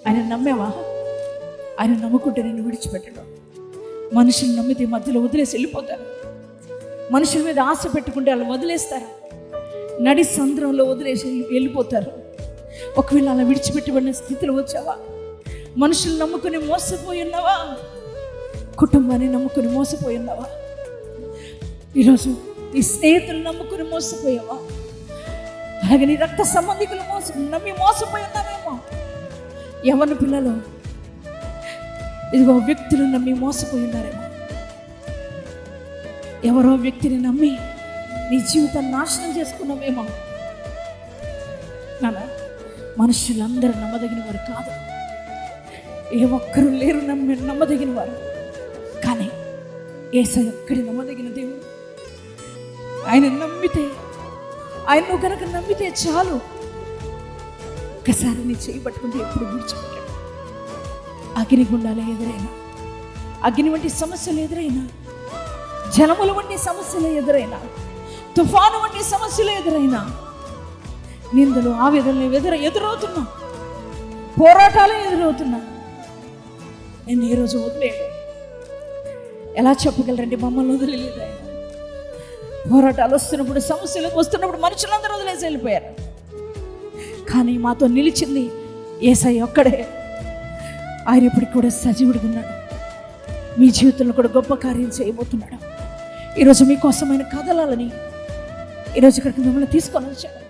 ఆయన నమ్మేవా? ఆయన నమ్ముకుంటే నేను విడిచిపెట్టడం. మనుషులు నమ్మితే మధ్యలో వదిలేసి వెళ్ళిపోతారు. మనుషుల మీద ఆశ పెట్టుకుంటే వాళ్ళు వదిలేస్తారు, నడి సంద్రంలో వదిలేసి వెళ్ళిపోతారు. ఒకవేళ అలా విడిచిపెట్టబడిన స్థితిలో వచ్చావా? మనుషులు నమ్ముకుని మోసపోయి ఉన్నావా? కుటుంబాన్ని నమ్ముకుని మోసపోయి ఉన్నావా? ఈరోజు నీ స్నేహితులు నమ్ముకుని మోసపోయావా? అలాగే నీ రక్త సంబంధికులు నమ్మి మోసపోయి ఉన్నావేమో. యవ్వన పిల్లలు ఇదిగో వ్యక్తులు నమ్మి మోసపోయి ఉన్నారేమో. ఎవరో వ్యక్తిని నమ్మి నీ జీవితాన్ని నాశనం చేసుకున్నావేమో. నాన్న, మనుషులందరూ నమ్మదగిన వారు కాదు. ఏ ఒక్కరు లేరు నమ్మదగిన వారు. కానీ యేసయ్య ఒక్కడి నమ్మదగిన దేవుడు. ఆయన నమ్మితే, ఆయన కనుక నమ్మితే చాలు. ఒక్కసారి నీ చేయబట్టుకుంటే ఎప్పుడు విడిచిపెట్టాడు. అగ్నిగుండాలే ఎదురైనా, అగ్ని వంటి సమస్యలు ఎదురైనా, జలముల వంటి సమస్యలు ఎదురైనా, తుఫాను వంటి సమస్యలు ఎదురైనా, నిందలు ఆవేదనలు ఎదురవుతున్నా, పోరాటాలు ఎదురవుతున్నా, నేను ఈ రోజు వదిలేడు. ఎలా చెప్పగలరండి? మమ్మల్ని వదిలేదు ఆయన. పోరాటాలు వస్తున్నప్పుడు, సమస్యలు వస్తున్నప్పుడు మనుషులందరూ వదిలేసి వెళ్ళిపోయారు. కానీ మాతో నిలిచింది యేసయ్య ఒక్కడే. ఆయన ఇప్పటికి కూడా సజీవుడిగా ఉన్నాడు. మీ జీవితంలో కూడా గొప్ప కార్యం చేయబోతున్నాడు. ఈరోజు మీకోసమైన కథలాలని ఈరోజు ఇక్కడికి మిమ్మల్ని తీసుకొని వచ్చాడు.